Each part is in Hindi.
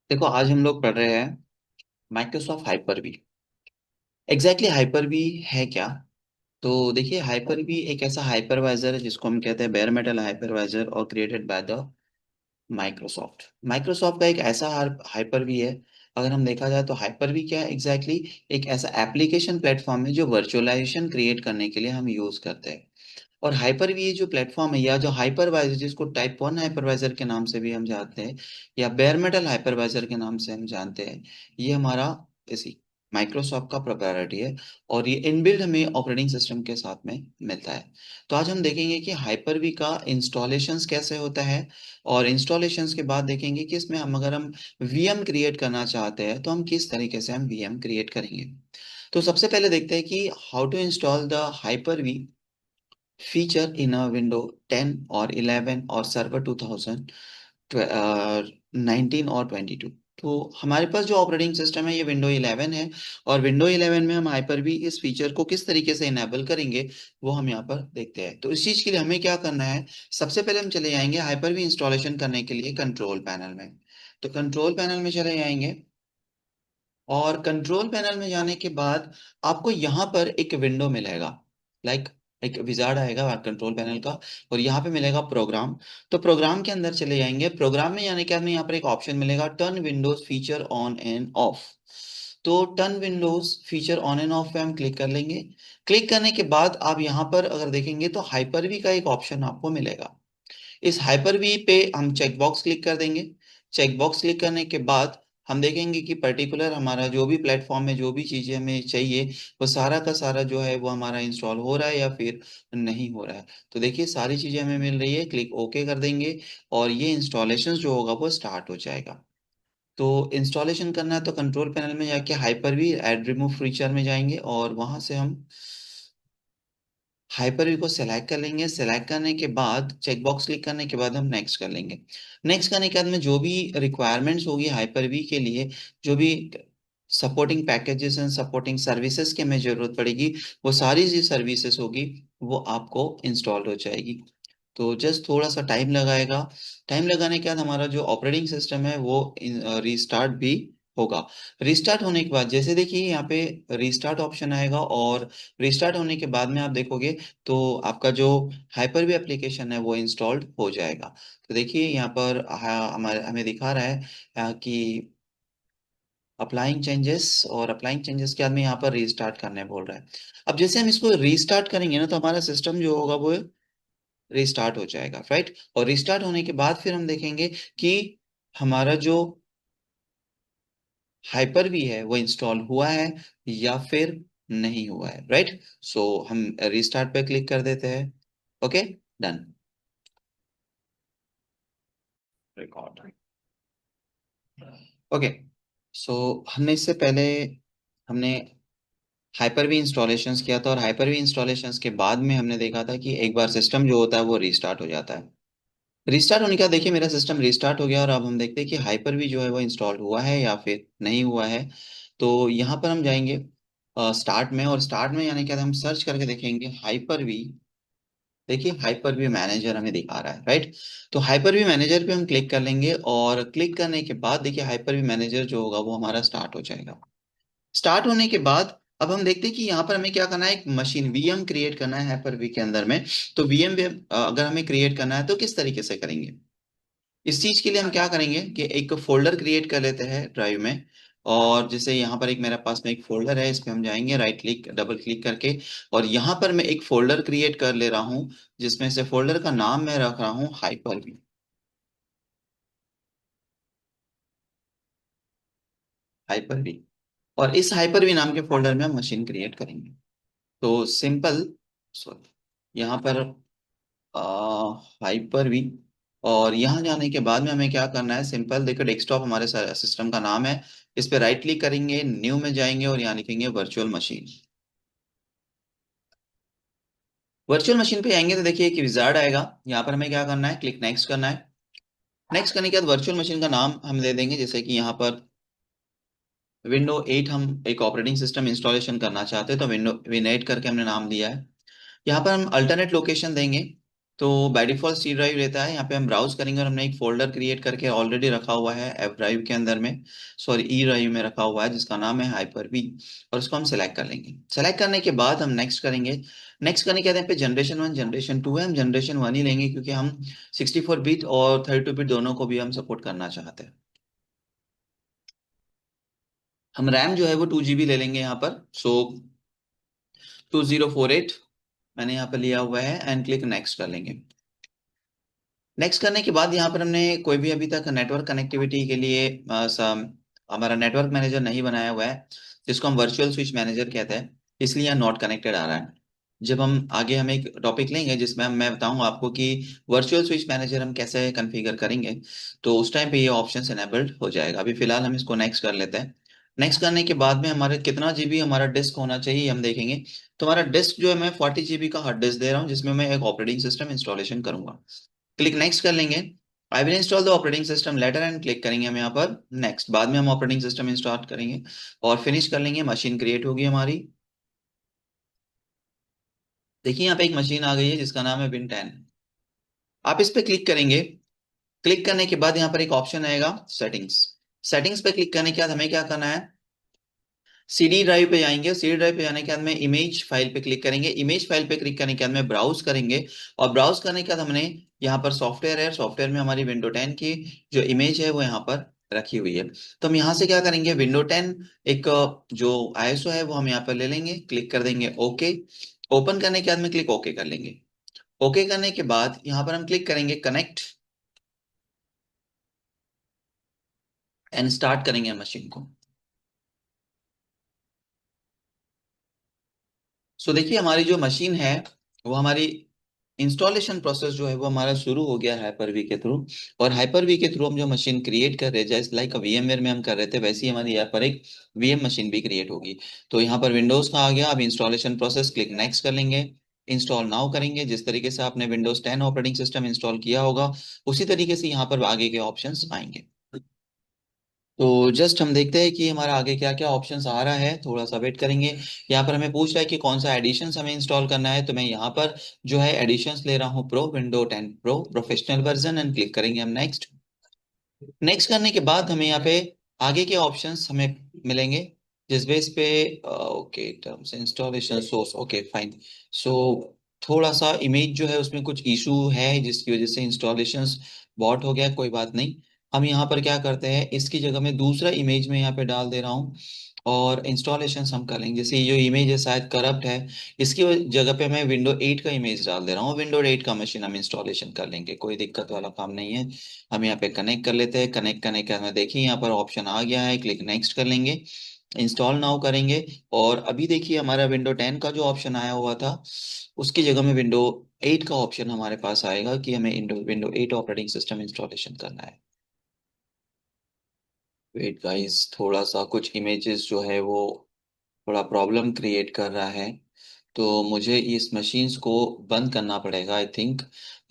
देखो, आज हम लोग पढ़ रहे हैं Microsoft Hyper V. Exactly Hyper V है क्या? तो देखिए, हाइपर वी एक ऐसा हाइपरवाइजर है जिसको हम कहते हैं बेयर मेटल हाइपरवाइजर और created by the Microsoft. Microsoft का एक ऐसा हाइपर वी है। अगर हम देखा जाए तो हाइपर वी क्या है एग्जैक्टली? एक ऐसा एप्लीकेशन प्लेटफॉर्म है जो वर्चुअलाइजेशन क्रिएट करने के लिए हम यूज करते हैं। और हाइपर वी जो प्लेटफॉर्म है या जो हाइपरवाइजर, जिसको टाइप 1 हाइपरवाइजर के नाम से भी हम जानते हैं या बेयर मेटल हाइपरवाइजर के नाम से हम जानते हैं, ये हमारा इसी माइक्रोसॉफ्ट का प्रोप्राइटरी है। और ये इनबिल्ट हमें ऑपरेटिंग सिस्टम के साथ में मिलता है। तो आज हम देखेंगे कि हाइपर वी का इंस्टॉलेशंस कैसे होता है। और इंस्टॉलेशंस के बाद देखेंगे कि इसमें हम अगर हम वीएम क्रिएट करना चाहते हैं तो हम किस तरीके से हम वीएम क्रिएट करेंगे। तो सबसे पहले देखते हैं कि how to install the Hyper V feature in a window 10 or 11 और सर्वर 2019 और 22। तो हमारे पास जो ऑपरेटिंग सिस्टम है ये विंडो 11 है। और विंडो 11 में हम हाइपर भी इस फीचर को किस तरीके से इनेबल करेंगे वो हम यहाँ पर देखते हैं। तो इस चीज के लिए हमें क्या करना है, सबसे पहले हम चले जाएंगे हाइपर भी इंस्टॉलेशन करने के लिए कंट्रोल पैनल में। तो कंट्रोल पैनल में चले जाएंगे और कंट्रोल पैनल में जाने के बाद आपको यहाँ पर एक विंडो मिलेगा, लाइक एक विजार्ड आएगा कंट्रोल पैनल का। और यहाँ पे मिलेगा प्रोग्राम। तो प्रोग्राम के अंदर चले जाएंगे। प्रोग्राम में जाने के बाद में यहाँ पर एक ऑप्शन मिलेगा turn Windows feature on and off. तो turn Windows feature on and off पे हम क्लिक कर लेंगे। क्लिक करने के बाद आप यहाँ पर अगर देखेंगे तो हाइपर वी का एक ऑप्शन आपको मिलेगा। इस हाइपर वी पे हम चेक बॉक्स क्लिक कर देंगे। चेक बॉक्स क्लिक करने के बाद हम देखेंगे कि पर्टिकुलर हमारा जो भी प्लेटफॉर्म में जो भी चीजें हमें चाहिए वो सारा का सारा जो है वो हमारा इंस्टॉल हो रहा है या फिर नहीं हो रहा है। तो देखिए, सारी चीजें हमें मिल रही है, क्लिक ओके कर देंगे और ये इंस्टॉलेशन जो होगा वो स्टार्ट हो जाएगा। तो इंस्टॉलेशन करना है तो कंट्रोल पैनल में जाके Hyper V add remove feature में जाएंगे और वहां से हम हाइपर व्यू को सिलेक्ट कर लेंगे। सिलेक्ट करने के बाद चेक बॉक्स क्लिक करने के बाद हम नेक्स्ट कर लेंगे। नेक्स्ट करने के बाद में जो भी रिक्वायरमेंट्स होगी हाइपर वी के लिए, जो भी supporting packages and supporting services की हमें जरूरत पड़ेगी, वो सारी जी सर्विसेज होगी वो आपको इंस्टॉल हो जाएगी। तो जस्ट थोड़ा सा टाइम लगाएगा। टाइम लगाने के बाद हमारा जो ऑपरेटिंग सिस्टम है वो रीस्टार्ट भी होगा। रिस्टार्ट होने के बाद जैसे देखिए यहाँ पे रिस्टार्ट ऑप्शन आएगा और रिस्टार्ट होने के बाद में आप देखोगे तो आपका जो हाइपर वी एप्लीकेशन है वो इंस्टॉल्ड हो जाएगा। तो देखिए यहाँ पर हमारे हमें दिखा रहा है कि अप्लाइंग चेंजेस, और अप्लाइंग चेंजेस के बाद में यहाँ पर रीस्टार्ट करने बोल रहा है। अब जैसे हम इसको रीस्टार्ट करेंगे ना तो हमारा सिस्टम जो होगा वो रिस्टार्ट हो जाएगा, राइट। और रिस्टार्ट होने के बाद फिर हम देखेंगे कि हमारा जो हाइपर वी है वो इंस्टॉल हुआ है या फिर नहीं हुआ है, राइट। सो हम रिस्टार्ट पे क्लिक कर देते हैं। Okay, done. रिकॉर्ड। ओके, सो हमने इससे पहले हमने हाइपर वी इंस्टॉलेशंस किया था और हाइपर वी इंस्टॉलेशंस के बाद में हमने देखा था कि एक बार सिस्टम जो होता है वो रिस्टार्ट हो जाता है। रिस्टार्ट होने के बाद देखिए मेरा सिस्टम रिस्टार्ट हो गया और अब हम देखते हैं कि हाइपर वी जो है वो इंस्टॉल हुआ है या फिर नहीं हुआ है। तो यहाँ पर हम जाएंगे स्टार्ट में, और स्टार्ट में यानी क्या हम सर्च करके देखेंगे हाइपर वी। देखिए हाइपर व्यू मैनेजर हमें दिखा रहा है, राइट। तो हाइपर व्यू मैनेजर पे हम क्लिक कर लेंगे और क्लिक करने के बाद देखिए हाइपर व्यू मैनेजर जो होगा वो हमारा स्टार्ट हो जाएगा। स्टार्ट होने के बाद अब हम देखते हैं कि यहाँ पर हमें क्या करना है, एक मशीन वीएम क्रिएट करना है हाइपर वी के अंदर में। तो वीएम अगर हमें क्रिएट करना है तो किस तरीके से करेंगे, इस चीज के लिए हम क्या करेंगे कि एक फोल्डर क्रिएट कर लेते हैं ड्राइव में। और जैसे यहाँ पर एक मेरे पास में एक फोल्डर है, इस पे हम जाएंगे राइट क्लिक डबल क्लिक करके। और यहाँ पर मैं एक फोल्डर क्रिएट कर ले रहा हूँ जिसमें से फोल्डर का नाम मैं रख रहा हूँ हाइपर वी। Hyper we. और इस हाइपर वी नाम के फोल्डर में हम मशीन क्रिएट करेंगे। तो सिंपल, सॉरी, यहाँ पर हाइपर वी। और यहाँ जाने के बाद में हमें क्या करना है, सिंपल देखो डेस्कटॉप हमारे सिस्टम का नाम है। इस पे राइट क्लिक करेंगे, न्यू में जाएंगे और यहाँ लिखेंगे वर्चुअल मशीन। वर्चुअल मशीन पे आएंगे तो देखिए एक विजार्ड आएगा। यहाँ पर हमें क्या करना है, क्लिक नेक्स्ट करना है। नेक्स्ट करने के बाद वर्चुअल मशीन का नाम हम दे देंगे, जैसे कि यहाँ पर विंडो 8 हम एक ऑपरेटिंग सिस्टम इंस्टॉलेशन करना चाहते हैं तो विंडो विन 8 करके हमने नाम दिया है। यहाँ पर हम अल्टरनेट लोकेशन देंगे। तो बाय डिफॉल्ट सी ड्राइव रहता है, यहाँ पे हम ब्राउज करेंगे और हमने एक फोल्डर क्रिएट करके ऑलरेडी रखा हुआ है एफ ड्राइव के अंदर में, सॉरी ई ड्राइव में रखा हुआ है, जिसका नाम है हाइपर वी। और उसको हम सेलेक्ट कर लेंगे। सेलेक्ट करने के बाद हम नेक्स्ट करेंगे। नेक्स्ट करने के बाद यहाँ पे जनरेशन 1 जनरेशन 2 है, हम जनरेशन 1 ही लेंगे क्योंकि हम 64 बिट और 32 बिट दोनों को भी हम सपोर्ट करना चाहते हैं। हम रैम जो है वो 2 GB ले लेंगे यहाँ पर। सो 2048 मैंने यहाँ पर लिया हुआ है एंड क्लिक नेक्स्ट कर लेंगे। नेक्स्ट करने के बाद यहाँ पर हमने कोई भी अभी तक नेटवर्क कनेक्टिविटी के लिए हमारा नेटवर्क मैनेजर नहीं बनाया हुआ है, जिसको हम वर्चुअल स्विच मैनेजर कहते हैं, इसलिए यहाँ नॉट कनेक्टेड आ रहा है। जब हम आगे हम एक टॉपिक लेंगे जिसमें मैं बताऊंगा आपको कि वर्चुअल स्विच मैनेजर हम कैसे कॉन्फ़िगर करेंगे, तो उस टाइम पे ये ऑप्शन एनेबल्ड हो जाएगा। अभी फिलहाल हम इसको नेक्स्ट कर लेते हैं। नेक्स्ट करने के बाद में हमारे कितना जीबी हमारा डिस्क होना चाहिए हम देखेंगे। तो हमारा डिस्क जो है मैं 40 GB का हार्ड डिस्क दे रहा हूँ, जिसमें मैं एक ऑपरेटिंग सिस्टम इंस्टॉलेशन करूंगा। क्लिक नेक्स्ट कर लेंगे। I will install the operating system later and click करेंगे हम यहाँ पर नेक्स्ट। बाद में हम ऑपरेटिंग सिस्टम इंस्टॉल करेंगे और फिनिश कर लेंगे। मशीन क्रिएट होगी हमारी। देखिए यहाँ पे एक मशीन आ गई है जिसका नाम है Win10। आप इस पे क्लिक करेंगे। क्लिक करने के बाद यहाँ पर एक ऑप्शन आएगा सेटिंग्स। सेटिंग्स पे क्लिक करने के बाद हमें क्या करना है, सीडी ड्राइव पे जाएंगे। सीडी ड्राइव पे जाने के बाद में इमेज फाइल पे क्लिक करेंगे। इमेज फाइल पे क्लिक करने के बाद में ब्राउज करेंगे और ब्राउज करने के बाद हमने यहाँ पर सॉफ्टवेयर है, सॉफ्टवेयर में हमारी विंडो 10 की जो इमेज है वो यहाँ पर रखी हुई है। तो हम यहाँ से क्या करेंगे, विंडो 10 एक जो आईएसओ है वो हम यहाँ पर ले लेंगे, क्लिक कर देंगे ओके। ओपन करने के बाद में क्लिक ओके कर लेंगे। ओके करने के बाद यहाँ पर हम क्लिक करेंगे कनेक्ट एंड स्टार्ट करेंगे मशीन को। सो देखिए हमारी जो मशीन है वो हमारी इंस्टॉलेशन प्रोसेस जो है वो हमारा शुरू हो गया है हाइपर-वी के थ्रू। और हाइपर-वी के थ्रू हम जो मशीन क्रिएट कर रहे हैं, जैसे लाइक वीएमवेयर में हम कर रहे थे, वैसे ही हमारी यहाँ पर एक वीएम मशीन भी क्रिएट होगी। तो यहाँ पर विंडोज का आ गया। अब इंस्टॉलेशन प्रोसेस क्लिक नेक्स्ट कर लेंगे। इंस्टॉल नाउ करेंगे। जिस तरीके से आपने विंडोज 10 ऑपरेटिंग सिस्टम इंस्टॉल किया होगा उसी तरीके से यहाँ पर आगे के ऑप्शंस आएंगे। तो जस्ट हम देखते हैं कि हमारा आगे क्या क्या ऑप्शंस आ रहा है, थोड़ा सा वेट करेंगे। यहाँ पर हमें पूछ रहा है कि कौन सा एडिशंस हमें इंस्टॉल करना है, तो मैं यहाँ पर जो है एडिशंस ले रहा हूँ pro, window 10 pro professional version and click करेंगे हम नेक्स्ट। नेक्स्ट करने के बाद हमें यहाँ पे आगे के ऑप्शंस हमें मिलेंगे, जिस बेस पे okay terms installation source okay fine. So थोड़ा सा इमेज जो है उसमें कुछ इशू है जिसकी वजह से इंस्टॉलेशंस बॉट हो गया, कोई बात नहीं। हम यहाँ पर क्या करते हैं, इसकी जगह में दूसरा इमेज में यहाँ पे डाल दे रहा हूँ और इंस्टॉलेशन हम कर लेंगे। जैसे ये जो इमेज है शायद करप्ट है, इसकी जगह पे मैं विंडो 8 का इमेज डाल दे रहा हूँ। विंडो 8 का मशीन हम इंस्टॉलेशन कर लेंगे, कोई दिक्कत वाला काम नहीं है। हम यहाँ पे कनेक्ट कर लेते हैं। कनेक्ट करने के बाद देखिए यहाँ पर ऑप्शन आ गया है, क्लिक नेक्स्ट कर लेंगे। इंस्टॉल नाउ करेंगे। और अभी देखिए हमारा विंडो 10 का जो ऑप्शन आया हुआ था उसकी जगह में विंडो 8 का ऑप्शन हमारे पास आएगा कि हमें विंडो 8 ऑपरेटिंग सिस्टम इंस्टॉलेशन करना है। वेट गाइस, थोड़ा सा कुछ इमेजेस जो है वो थोड़ा प्रॉब्लम क्रिएट कर रहा है, तो मुझे इस मशीन्स को बंद करना पड़ेगा आई थिंक।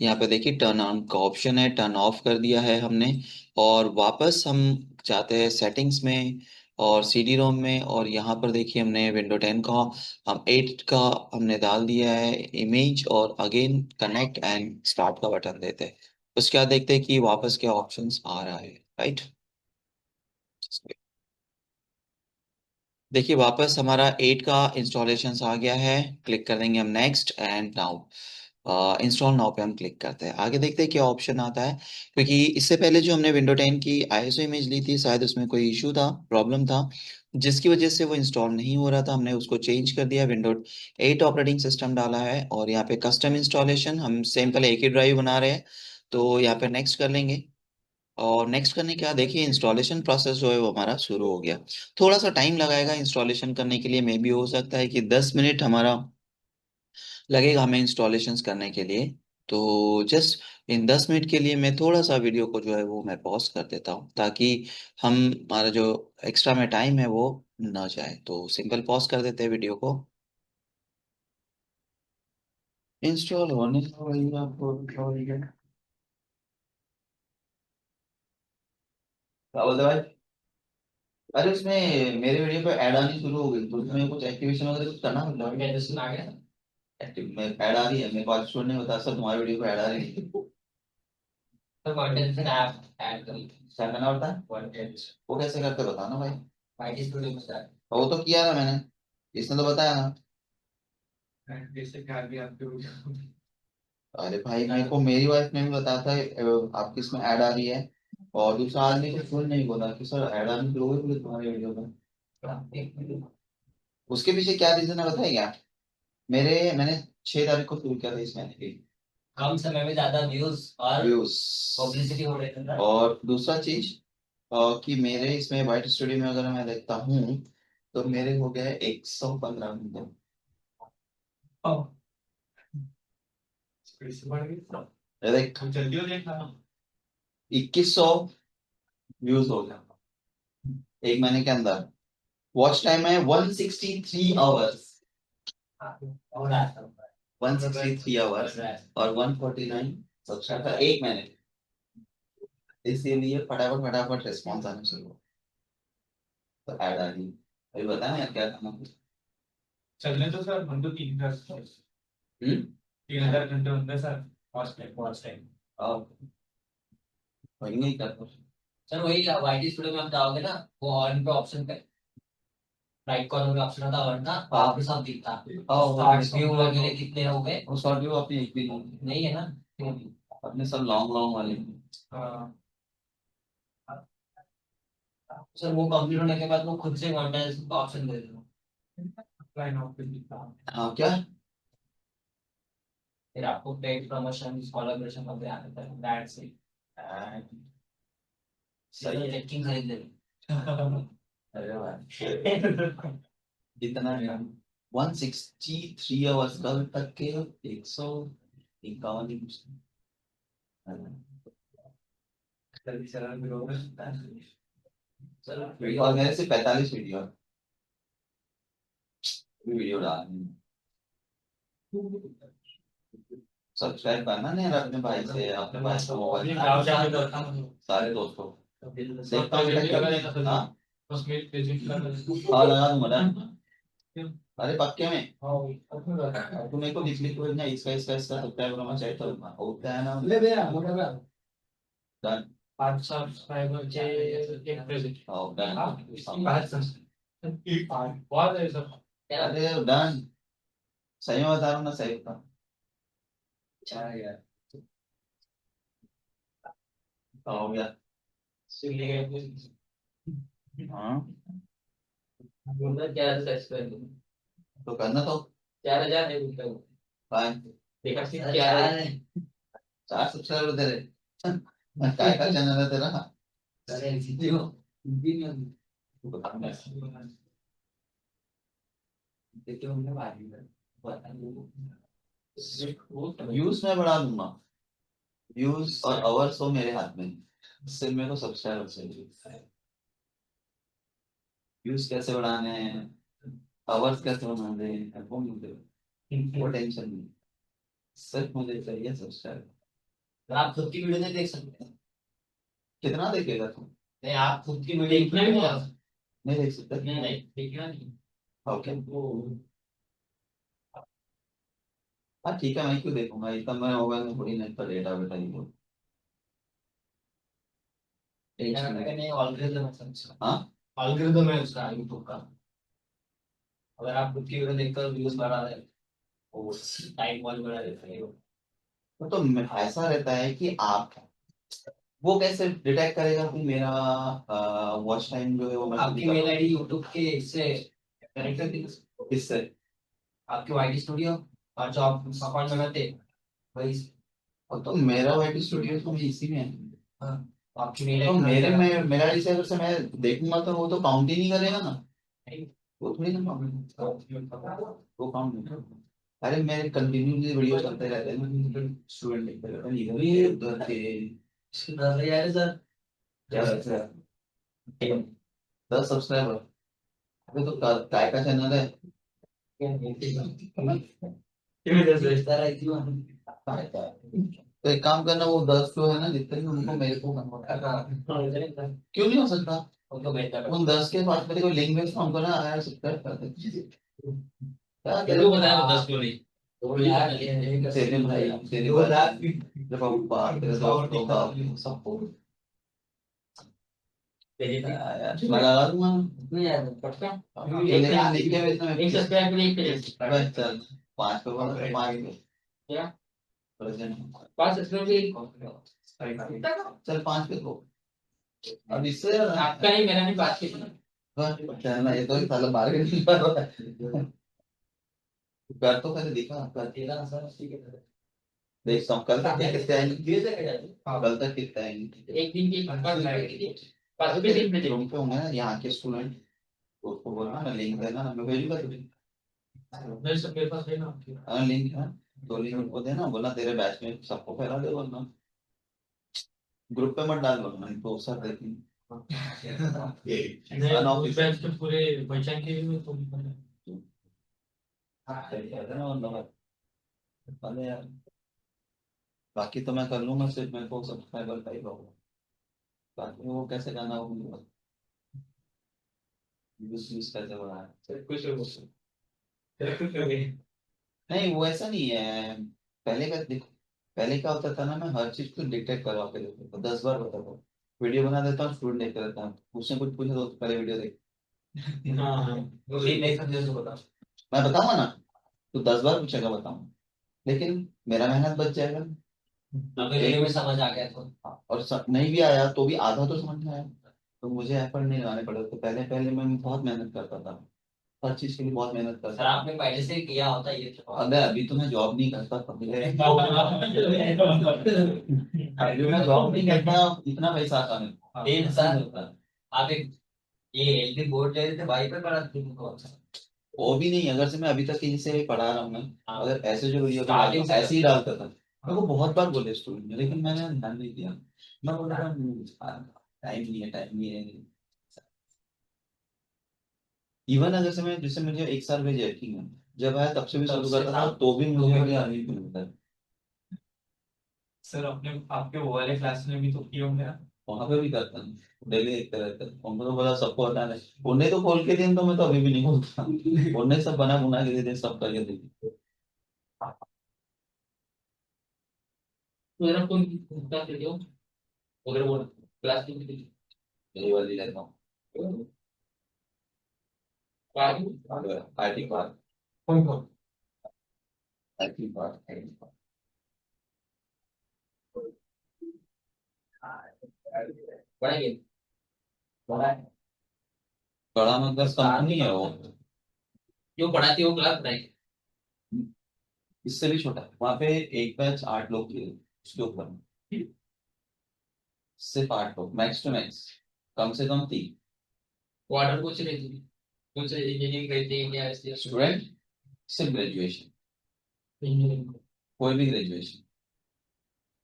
यहाँ पे देखिए टर्न ऑन का ऑप्शन है, टर्न ऑफ कर दिया है हमने। और वापस हम जाते हैं सेटिंग्स में और सीडी रोम में, और यहाँ पर देखिए हमने विंडो 10 का हम 8 का हमने डाल दिया है इमेज, और अगेन कनेक्ट एंड स्टार्ट का बटन देते हैं। उसके बाद देखते हैं कि वापस क्या ऑप्शंस आ रहा है, राइट। देखिए वापस हमारा 8 का इंस्टॉलेशन आ गया है। क्लिक कर देंगे हम next and now install now पे हम क्लिक करते हैं। आगे देखते हैं क्या ऑप्शन आता है, क्योंकि इससे पहले जो हमने विंडो 10 की आईएसओ इमेज ली थी शायद उसमें कोई इशू था, प्रॉब्लम था, जिसकी वजह से वो इंस्टॉल नहीं हो रहा था। हमने उसको चेंज कर दिया, विंडो 8 ऑपरेटिंग सिस्टम डाला है और यहाँ पे कस्टम इंस्टॉलेशन हम सिंपल एक ही ड्राइव बना रहे हैं। तो यहाँ पे नेक्स्ट कर लेंगे। और नेक्स्ट करने के बाद देखिए इंस्टॉलेशन प्रोसेस जो है वो हमारा शुरू हो गया। थोड़ा सा टाइम लगाएगा इंस्टॉलेशन करने के लिए, मे भी हो सकता है कि 10 मिनट हमारा लगेगा हमें इंस्टॉलेशंस करने के लिए। तो जस्ट इन 10 मिनट के लिए मैं थोड़ा सा वीडियो को जो है वो मैं पॉज कर देता हूँ, ताकि हम हमारा जो एक्स्ट्रा में टाइम है वो ना जाए। तो सिंपल पॉज कर देते हैं वीडियो को। इंस्टॉल होने का वही आपको क्या बोलेंगे? क्या बोलते भाई? अरे उसमें मेरे वीडियो पे ऐड आनी शुरू हो गई, तो उसमें कुछ एक्टिवेशन वगैरह कुछ करना पड़ता है। एक्टिव में ऐड आ रही है, मेरे को स्टूडेंट ने बताया सर तुम्हारी वीडियो को ऐड आ रही है। तो कंटेंट से आप ऐड कर लीजिए। क्या करना पड़ता है? कंटेंट वो कैसे करते बताना भाई। वाईटी स्टूडियो में स्टार्ट। वो तो किया था मैंने, इसने तो बताया ना। जैसे क्या भी आपके वीडियो। अरे भाई मेरे को मेरी वाइफ ने भी बताया था आपकी इसमें ऐड आ रही है, और दूसरा आदमी को फोन नहीं बोला कि सर ऐड आनी शुरू हो गई तुम्हारी वीडियो में। उसके पीछे क्या रीजन है बताइए क्या? मैंने 6 तारीख को शुरू किया था इस महीने की। कम समय में ज्यादा व्यूज और व्यूज, पब्लिसिटी हो रही है। और दूसरा चीज कि मेरे इसमें वाइट स्टूडियो में अगर मैं देखता हूँ तो मेरे हो गए 115 घंटे। देख जल्दी हो देखना। 2100 व्यूज हो गया एक महीने के अंदर। वॉच टाइम है 163 आवर्स, और आता हूँ। 163 आवर्स, और 149 सब्सक्राइबर एक महीने। इसीलिए फटाफट फटाफट रिस्पॉन्स आना शुरू हो, तो ऐड आ रही। अभी बताना यार क्या करना। चलने तो सर हम तो 3,000 घंटे होंगे सर। Watch time. अब वही नहीं करता। सर वही वाईटी स्टूडियो में आप जाओगे ना, वो ऑन पे ऑप्शन पे राइट कॉर्नर में ऑप्शन होता है और ना वहाँ पे सब दिखता है। शॉर्ट्स व्यू वगैरह कितने हो गए। उस और भी वो अपनी एक भी नहीं है ना। अपने सब लॉन्ग लॉन्ग वाले। हाँ। सर वो कंप्लीट होने के बाद वो खुद से मोनेटाइजेशन का ऑप्शन दे देगा। लाइन ऑफ पे दिखता है। हाँ क्या? फिर आपको पेड प्रमोशन कोलैबोरेशन वगैरह आता है दैट से। सही है। चेकिंग खरीद ले। अरे भाई कितना है? 163 आवर्स कल तक के 151 और मेरे से 45 वीडियो, वीडियो डालनी। सब्सक्राइब करना नहीं यार अपने भाई से, अपने भाई को मोबाइल सारे दोस्तों देखता हूँ बेटा क्यों। हाँ हाँ लगा दूंगा ना। अरे पक्के में अब तू मेरे को लिख लिख भेजना इसका इसका इसका सब्सक्राइब करना चाहिए तो होता है ना। ले भैया मोटा भैया डन। 5 सब्सक्राइबर के एक प्रेजेंट। डन। 5 सब्सक्राइबर बहुत है सब। अरे डन, सही में बता रहा हूँ ना, सही बता। अच्छा है यार। हो गया। सुनने गए हाँ बोलना 4 सब्सक्राइबर तो करना तो 4,000 है बोलता हूँ। बाय। देखा सिर्फ 4 है। 4 सब्सक्राइबर दे रहे काय का चैनल है तेरा? अरे वीडियो वीडियो तू बता मैं देखते हमने बारी में बता दो। व्यूज में बढ़ा दूंगा। व्यूज और आवर्स हो मेरे हाथ में, सिर्फ मेरे को सब्सक्राइबर चाहिए। व्यूज कैसे बढ़ाने हैं, आवर्स कैसे बढ़ाने हैं वो मुझे, वो टेंशन नहीं, सिर्फ मुझे चाहिए सब्सक्राइबर। आप खुद की वीडियो नहीं देख सकते। कितना देखेगा तू? नहीं आप खुद की वीडियो देखना भी नहीं। नहीं देख सकते। नहीं देखना नहीं। ओके हाँ ठीक है, मैं क्यों देखूंगा, इतना मैं मोबाइल में थोड़ी नेट पर डेटा बेटा ही बोल। टेंशन नहीं ऑलरेडी समझ। हाँ एल्गोरिदम है उसका यूट्यूब का। अगर आप खुद की वीडियो देखकर व्यूज बढ़ा रहे हैं और टाइम वॉच बढ़ा देते हैं। तो ऐसा रहता है कि आप, वो कैसे डिटेक्ट करेगा कि मेरा वॉच टाइम जो है वो मैं आपकी मेल आईडी यूट्यूब के इससे कनेक्ट कर दी। किससे? आपकी वाईटी स्टूडियो और जो आप अकाउंट बनाते वही। और तो मेरा वाईटी स्टूडियो तो इसी में है। हाँ आपकी मेल तो आईडी मेरे में मेरा आईडी से अगर से मैं देखूंगा तो वो तो काउंट ही नहीं करेगा ना, वो थोड़ी ना वो काउंट नहीं करेगा। अरे मेरे कंटिन्यूसली वीडियो चलते रहते हैं ना, स्टूडेंट देखते रहते हैं इधर ये उधर के। डर यार सर। क्या 10 सब्सक्राइबर? अबे तो काय का चैनल है? क्यों दस बेचता रहा थी वहाँ। काय का है? तो एक काम करना, वो 10 जो है ना जितने भी उनको मेरे को कन्वर्ट कर। क्यों नहीं हो सकता? उनको बेचता उन 10 के बाद मेरे को लिंक भेज, हमको ना आया सब्सक्राइब कर दे। क्या तेरे को बताया वो 10 को नहीं। 2 लाख ये तेरे भाई तेरे 2 लाख जब हम बात करें तो सबको यार मैं लगा दूंगा। नहीं यार पक्का लेकिन लिखे हुए इसमें एक सब्सक्राइब के लिए एक पेज बस चल 5 पे बोला तो 5 पे क्या प्रेजेंट 5 सब्सक्राइब के लिए चल 5 पे तो अब इससे आपका नहीं मेरा नहीं बात की चलना ये तो साला मार के नहीं पा रहा है। कर तो पहले दिखा कर तेरा सर ठीक है देख सब कल तक कितने आएंगे धीरे से कर जाते कल तक कितने आएंगे एक दिन की 5 रुपए दिन में रूम पे होंगे ना यहाँ के स्टूडेंट उसको बोलना ना लिंक देना ना मैं भेजूंगा तुझे मेरे से मेरे पास है ना हाँ लिंक है तो लिंक उनको देना बोला तेरे बैच में सबको फैला दे बोलना ग्रुप पे मत डाल बोलना तो सर देखेंगे उस बैच के पूरे पहचान के भी तो अरे यार बाकी तो मैं कर लूंगा सिर्फ मेरे को सब्सक्राइबर का ही होगा बाकी वो कैसे करना वो मुझे यूज यूज कैसे बढ़ाना कुछ कुछ हो गई नहीं वो ऐसा नहीं है पहले का देखो पहले क्या होता था ना मैं हर चीज को डिक्टेट करवा के देता था 10 बार बताता हूँ वीडियो बना देता हूँ स्टूडेंट देखते रहता हूँ उसने कुछ पूछा तो पहले वीडियो देख हाँ हाँ वो नहीं समझे तो बता मैं बताऊंगा ना तो 10 बार पूछेगा बताऊंगा लेकिन मेरा मेहनत बच जाएगा अगर वीडियो में समझ आ गया तो और नहीं भी आया तो भी आधा तो समझ में आया तो मुझे एफर्ट नहीं लगाने पड़े तो पहले पहले मैं बहुत मेहनत करता था हर चीज के लिए बहुत मेहनत करता सर था आपने पहले से किया होता ये तो अबे अभी तो मैं जॉब नहीं करता अभी मैं जॉब नहीं करता इतना पैसा आता मेरे को 3 साल आप एक ये एलटी बोर्ड ले रहे थे भाई पे पढ़ा तुमको वो भी नहीं अगर से मैं अभी तक कहीं से पढ़ा रहा हूँ ना हाँ अगर ऐसे जो वीडियो स्टार्टिंग से ऐसे ही डालता था मेरे को बहुत बार बोले स्टूडेंट ने लेकिन मैंने ध्यान नहीं दिया मैं बोल रहा टाइम नहीं है टाइम नहीं है इवन अगर से मैं जैसे मुझे 1 साल भेजे ठीक है जब आया तब से भी तब शुरू से करता था साथ तो भी मुझे तो अभी आने नहीं मिलता है। सर अपने आपके वो वाले क्लास में भी तो किए होंगे ना वहां पे भी करता हूँ डेली देखते रहते हैं उनको तो बोला सबको हटाना है उन्हें तो खोल के दिए तो मैं तो अभी भी नहीं खोलता उन्हें सब बना बुना के दे दे सब करके दे दिए। मेरा कौन क्लास वीडियो अगर वो क्लास की यही वाली रहता हूँ आईटी पार्क कौन कौन आईटी पार्क पढ़ाएंगे पढ़ाए बड़ा मतलब कंपनी है वो जो पढ़ाती है वो क्लास पढ़ाएंगे इससे भी छोटा है वहाँ पे एक बैच 8 लोग थे उसके ऊपर सिर्फ 8 लोग मैक्स टू मैक्स कम से कम 3 वाटर कुछ नहीं थी कुछ इंजीनियरिंग करते हैं क्या ऐसे स्टूडेंट सिर्फ ग्रेजुएशन इंजीनियरिंग कोई भी ग्रेजुएशन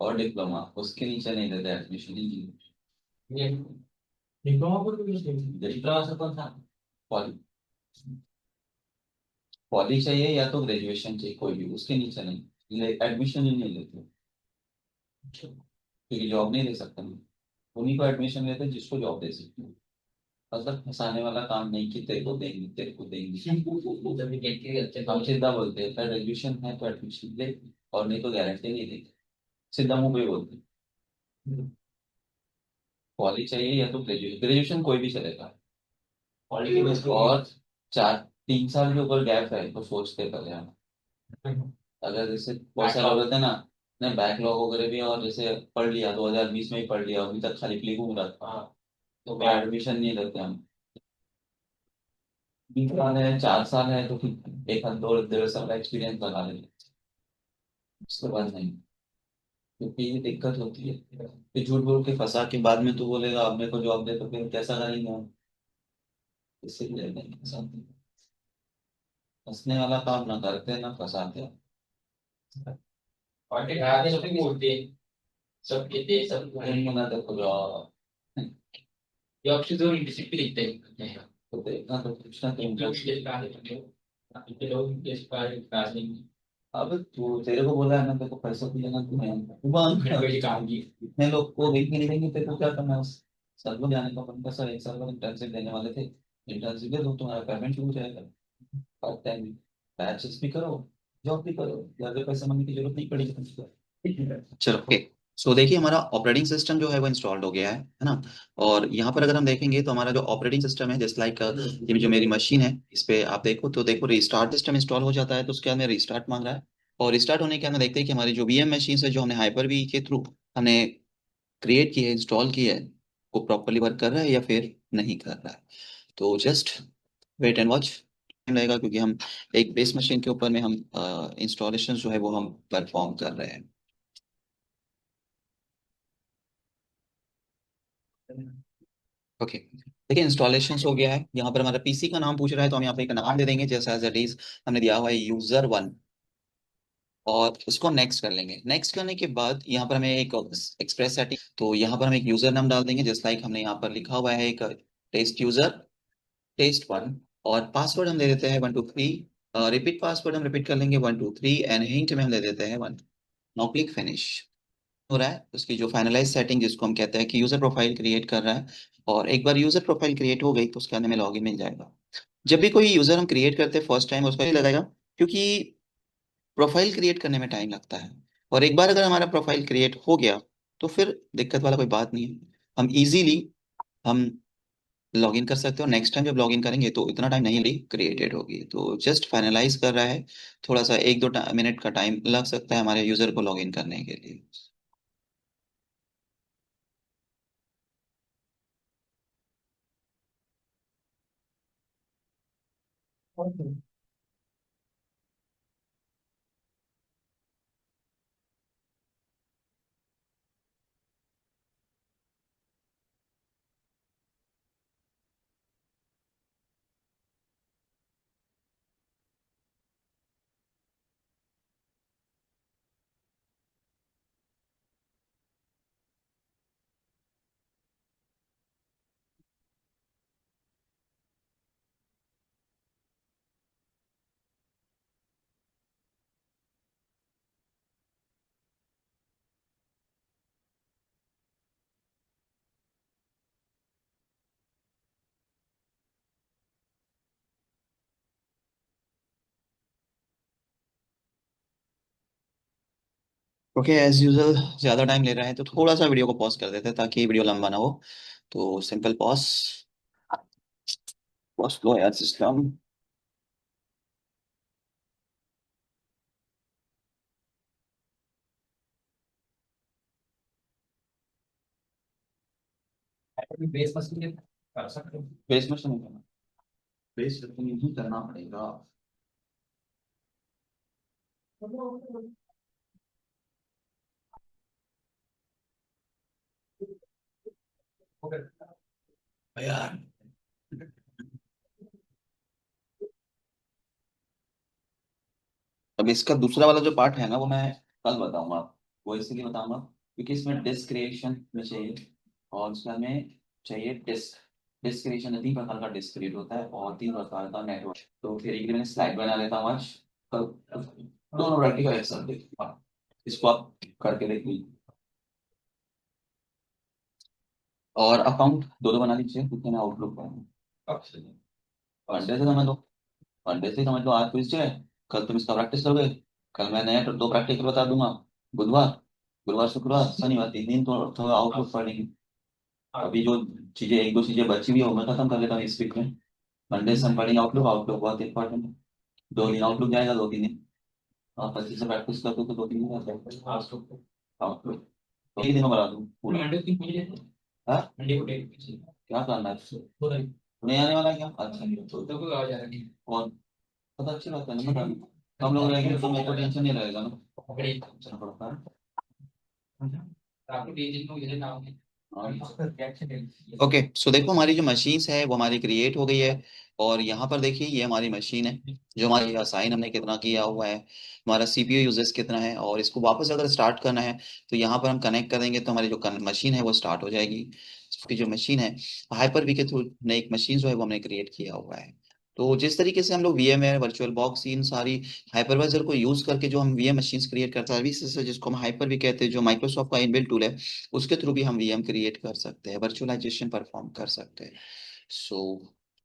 और डिप्लोमा उसके नीचे नहीं देते एडमिशन डिप्लोमा को भी कुछ नहीं डिप्लोमा से कौन सा पॉली पॉली चाहिए या तो ग्रेजुएशन चाहिए कोई भी उसके नीचे नहीं एडमिशन ही नहीं लेते क्योंकि जॉब नहीं दे सकते ना उन्हीं को एडमिशन लेते हैं जिसको जॉब दे सकते हैं मतलब फंसाने वाला काम नहीं कि तेरे को देंगे तेरे को देंगे जब ये गेट के अच्छे हम सीधा बोलते हैं ग्रेजुएशन है तो एडमिशन ले और नहीं तो गारंटी नहीं देते सीधा मुंह पे बोलते हैं पॉली चाहिए या तो ग्रेजुएशन ग्रेजुएशन कोई भी चलेगा क्वालिटी बेस्ड और 3 साल के ऊपर गैप है तो सोचते पहले हम अगर जैसे बहुत सारे लोग होते हैं ना नहीं बैकलॉग वगैरह भी है और जैसे पढ़ लिया 2020 में ही पढ़ लिया अभी तक खाली क्लिक घूम रहा था हाँ तो तो एडमिशन नहीं लेते हम 3 साल है 4 साल है तो ठीक है। एक हाथ 2 1.5 साल का एक्सपीरियंस लगा लेते उसके बाद नहीं क्योंकि ये दिक्कत होती है फिर झूठ बोल के फंसा के बाद में तू बोलेगा अब मेरे को जॉब दे तो फिर कैसा करेंगे हम इसलिए नहीं फंसाते फंसने वाला काम ना करते ना फंसाते और फिर आगे सब बोलते हैं सब कहते हैं सब मना देखो जॉब ये आपसे जो डिसिप्लिन दिखते हैं तो देखना तो कुछ ना जो कहीं ये कार्य करते हो इतने लोग इस कार्य नहीं अब तू तेरे को बोला है ना तेरे को पैसा भी लेना तू नहीं तू मांग मैंने कोई काम की इतने लोग को देख नहीं देंगे तेरे को क्या करना है सर को जाने का बनता सर 1 साल का इंटर्नशिप देने वाले थे इंटर्नशिप दे दो तुम्हारा पेमेंट शुरू हो जाएगा पार्ट टाइम बैचेस भी करो जॉब भी करो, ज्यादा पैसा मांगने की जरूरत नहीं पड़ेगी तुमको। चलो ओके। सो देखिए हमारा ऑपरेटिंग सिस्टम जो है वो इंस्टॉल्ड हो गया है ना। और यहाँ पर अगर हम देखेंगे तो हमारा जो ऑपरेटिंग सिस्टम है जस्ट लाइक ये जो मेरी मशीन है इस पे आप देखो तो देखो रिस्टार्ट सिस्टम इंस्टॉल हो जाता है तो उसके बाद में रिस्टार्ट मांग रहा है। और रिस्टार्ट होने के बाद में देखते हैं कि हमारी जो वीएम मशीन है जो हमने हाइपर वी के थ्रू हमने क्रिएट की है इंस्टॉल की है वो प्रॉपरली वर्क कर रहा है या फिर नहीं कर रहा है। तो just wait and watch time लगेगा क्योंकि हम एक बेस मशीन के ऊपर में हम इंस्टॉलेशन जो है वो हम परफॉर्म कर रहे हैं। ओके देखिए इंस्टॉलेशन हो गया है। यहाँ पर हमारा पीसी का नाम पूछ रहा है तो हम यहाँ पे एक नाम दे देंगे जैसा एज इट इज हमने दिया हुआ है यूजर 1। और उसको नेक्स्ट कर लेंगे। नेक्स्ट करने के बाद यहाँ पर हमें एक एक्सप्रेस सेटिंग तो यहाँ पर हम एक यूजर नाम डाल देंगे जस्ट लाइक हमने यहाँ पर लिखा हुआ है एक टेस्ट यूजर टेस्ट 1। और पासवर्ड हम दे देते हैं 1 2 3। रिपीट पासवर्ड हम रिपीट कर लेंगे 1 2 3 एंड हिंट में हम दे देते हैं 1। नाउ क्लिक फिनिश हो रहा है उसकी जो फाइनलाइज सेटिंग जिसको हम कहते हैं कि यूजर प्रोफाइल क्रिएट कर रहा है। और एक बार यूजर प्रोफाइल क्रिएट हो गई तो उसके अंदर में लॉगिन मिल जाएगा। जब भी कोई यूजर हम क्रिएट करते हैं फर्स्ट टाइम उसका ही लगाएगा क्योंकि प्रोफाइल क्रिएट करने में टाइम लगता है। और एक बार अगर हमारा प्रोफाइल क्रिएट हो गया तो फिर दिक्कत वाला कोई बात नहीं है। हम इजीली हम लॉगिन कर सकते हो। नेक्स्ट टाइम जब लॉगिन करेंगे तो इतना टाइम नहीं ली क्रिएटेड होगी तो जस्ट फाइनलाइज कर रहा है। थोड़ा सा 1 2 मिनट का टाइम लग सकता है हमारे यूजर को लॉगिन करने के लिए। ओके एज यूजल ज्यादा टाइम ले रहा है तो थोड़ा सा वीडियो को पॉज कर देते हैं ताकि वीडियो लंबा ना हो। तो सिंपल पॉज पॉज लो यार सिस्टम। बेस मशीन कर सकते हो। बेस में नहीं करना। बेस नहीं करना पड़ेगा। यार अब इसका दूसरा वाला जो पार्ट है ना वो मैं कल बताऊंगा आपको। वो इसलिए बताऊंगा क्योंकि इसमें डिस्क क्रिएशन में चाहिए और उसमें हमें चाहिए डिस्क। डिस्क क्रिएशन में 3 प्रकार का डिस्क क्रिएट होता है और 3 प्रकार का नेटवर्क। तो फिर एक दिन मैंने स्लाइड बना लेता हूँ आज कल दोनों प्रैक्टिकल एक साथ देखिए। हाँ, इसको आप करके देखिए। और अकाउंट दो दो बना लीजिए क्योंकि मैं आउटलुक पर मंडे से समझ लो। मंडे से समझ लो आज क्विज है। कल तुम इसका प्रैक्टिस करोगे। कल मैं नया 2 प्रैक्टिकल बता दूंगा। बुधवार गुरुवार शुक्रवार शनिवार 3 दिन तो आउटलुक पढ़ेंगे। अभी जो चीजें 1 2 चीजें बची हुई है वो मैं खत्म कर लेता हूँ इस वीक में। मंडे से हम पढ़ेंगे आउटलुक। आउटलुक बहुत इंपॉर्टेंट है। 2 दिन आउटलुक जाएगा 2 3 दिन। और 25 से प्रैक्टिस करते हो तो 2 3 दिन आ जाएगा आउटलुक। तो एक दिन में बना दूँ पूरा। हाँ? क्या करना है नहीं आने वाला है क्या अच्छा और पता अच्छी बात है ना बता। हम लोग रहेंगे तो मेरे को टेंशन नहीं रहेगा ना। चल पड़ता है। ओके सो देखो हमारी जो मशीन्स है वो हमारी क्रिएट हो गई है। और यहाँ पर देखिए ये हमारी मशीन है जो हमारी असाइन हमने कितना किया हुआ है। हमारा सीपीयू यूजेस कितना है और इसको वापस अगर स्टार्ट करना है तो यहाँ पर हम कनेक्ट कर देंगे तो हमारी जो मशीन है वो स्टार्ट हो जाएगी। इसकी जो मशीन है हाइपर वी के थ्रू नई एक मशीन जो है वो हमने क्रिएट किया हुआ है। तो जिस तरीके से हम लोग वीएमवेयर वर्चुअल बॉक्स इन सारी हाइपरवाइजर को यूज करके जो हम वीएम मशीन्स क्रिएट करते हैं सर्विसेज है जिसको हम हाइपर भी कहते हैं जो माइक्रोसॉफ्ट का इनबिल्ट टूल है उसके थ्रू भी हम वीएम क्रिएट कर सकते हैं वर्चुअलाइजेशन परफॉर्म कर सकते हैं। सो